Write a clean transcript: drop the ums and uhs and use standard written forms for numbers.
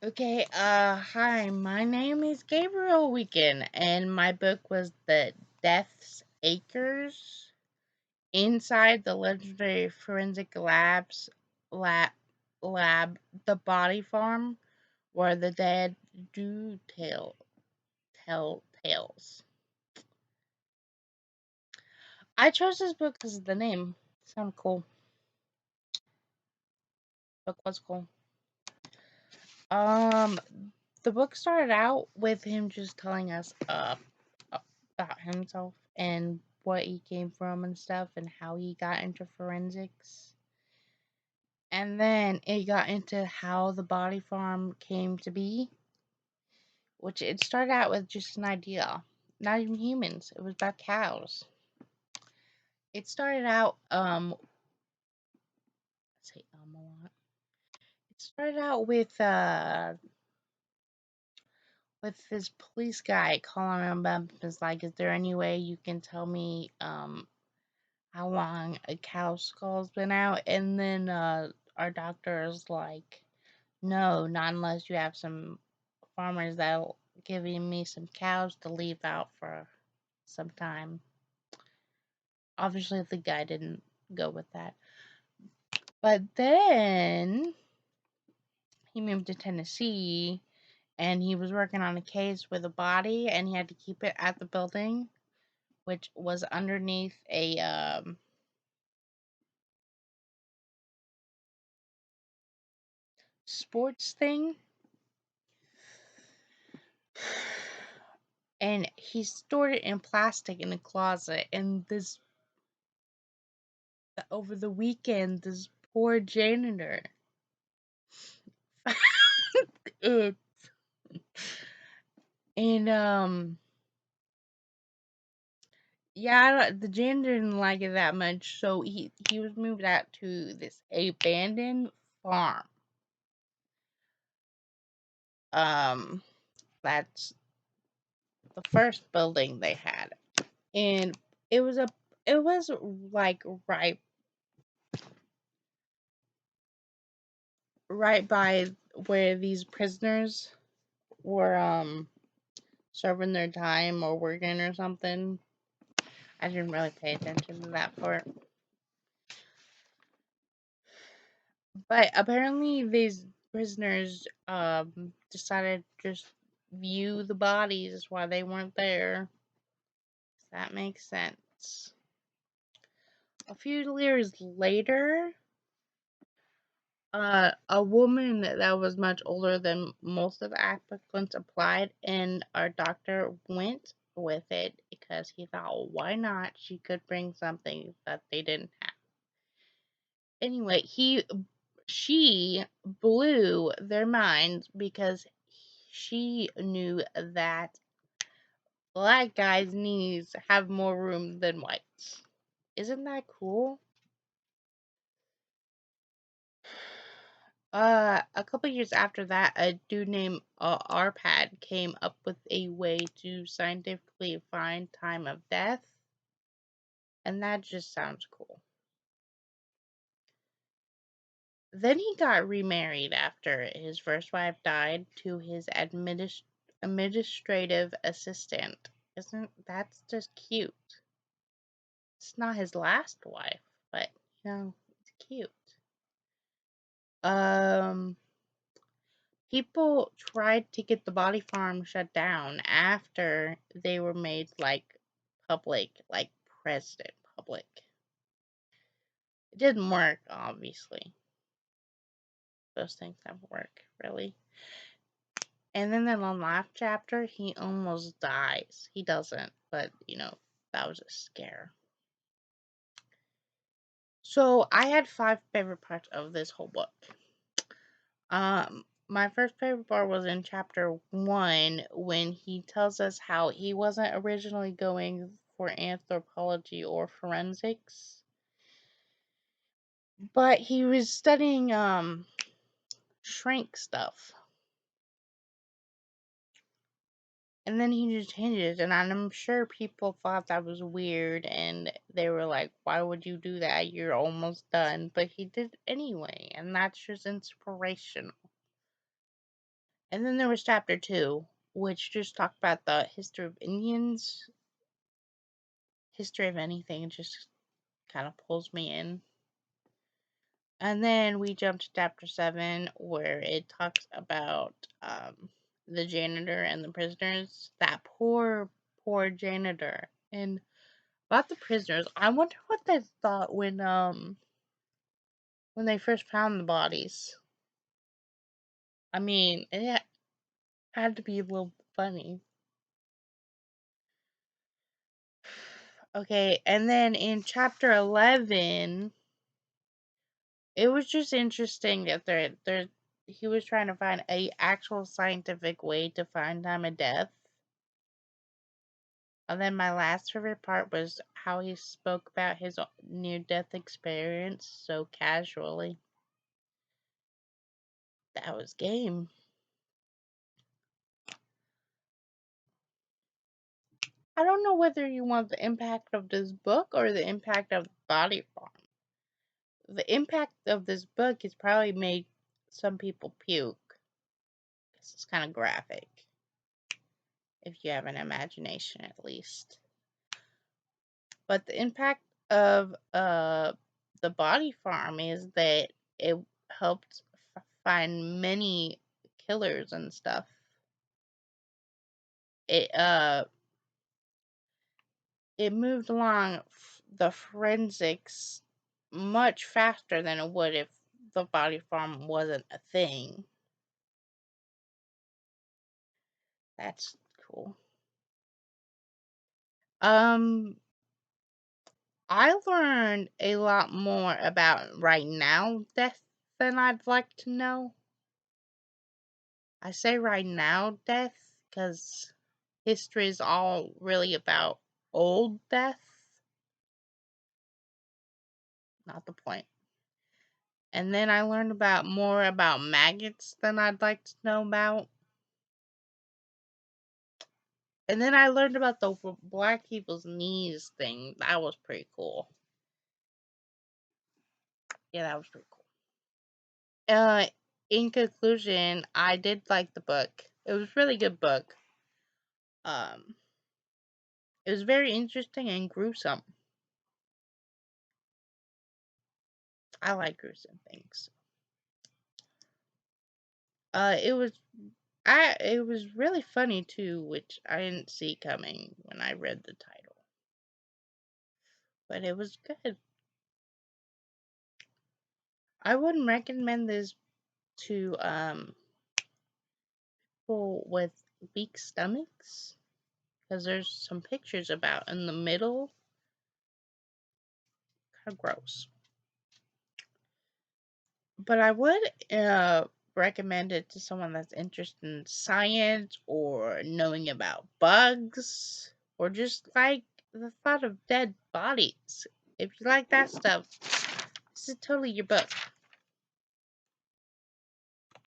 Okay, hi, my name is Gabriel Weekend, and my book was The Death's Acres Inside the Legendary Forensic Lab, lab The Body Farm, where the dead do tell tales. I chose this book because of the name. Sounded cool. Book was cool. Um, the book started out with him just telling us about himself and what he came from and stuff and how he got into forensics. And then it got into how the body farm came to be, which it started out with just an idea. Not even humans. It was about cows. It started out say a lot. It started out with this police guy calling him up. Was like, is there any way you can tell me how long a cow skull's been out? And then our doctor is like, no, not unless you have some farmers that'll give me some cows to leave out for some time. Obviously, the guy didn't go with that. But then he moved to Tennessee and he was working on a case with a body and he had to keep it at the building, which was underneath a sports thing. And he stored it in plastic in a closet. And this over the weekend, this poor janitor it. And yeah, the janitor didn't like it that much, so he was moved out to this abandoned farm. Um, that's the first building they had, and it was a it was like right by where these prisoners were serving their time or working or something. I didn't really pay attention to that part. But apparently these prisoners decided to just view the bodies while they weren't there. If that makes sense. A few years later, a woman that was much older than most of the applicants applied, and our doctor went with it because he thought, why not? She could bring something that they didn't have. Anyway, she blew their minds because she knew that black guys' knees have more room than whites. Isn't that cool? A couple years after that, a dude named Arpad came up with a way to scientifically find time of death, and that just sounds cool. Then he got remarried after his first wife died to his administrative assistant. Isn't that's just cute? It's not his last wife, but it's cute. Um, People tried to get the body farm shut down after they were made like public, like president public. It didn't work, obviously. Those things never work, really. And then in the last chapter, he almost dies. He doesn't, but that was a scare. So I had 5 favorite parts of this whole book. My first favorite part was in chapter 1 when he tells us how he wasn't originally going for anthropology or forensics, but he was studying shrink stuff. And then he just changed it, and I'm sure people thought that was weird, and they were like, "Why would you do that? You're almost done." But he did anyway, and that's just inspirational. And then there was chapter 2, which just talked about the history of Indians. History of anything just kind of pulls me in. And then we jumped to chapter 7, where it talks about the janitor and the prisoners. That poor janitor. And about the prisoners, I wonder what they thought when they first found the bodies. I mean, it had to be a little funny. Okay, and then in chapter 11, it was just interesting that he was trying to find a actual scientific way to find time of death. And then my last favorite part was how he spoke about his near-death experience so casually. That was game. I don't know whether you want the impact of this book or the impact of Body Farm. The impact of this book has probably made some people puke. It's kind of graphic. If you have an imagination, at least. But the impact of the Body Farm is that it helped find many killers and stuff. It moved along the forensics much faster than it would if the Body Farm wasn't a thing. That's cool. I learned a lot more about right now death than I'd like to know. I say right now death because history is all really about old death. Not the point. And then I learned more about maggots than I'd like to know about. And then I learned about the black people's knees thing. That was pretty cool. Yeah, that was pretty cool. In conclusion, I did like the book. It was a really good book. It was very interesting and gruesome. I like gruesome things. It was really funny too, which I didn't see coming when I read the title. But it was good. I wouldn't recommend this to people with weak stomachs because there's some pictures about in the middle. Kind of gross. But I would recommend it to someone that's interested in science or knowing about bugs or just like the thought of dead bodies. If you like that stuff, this is totally your book.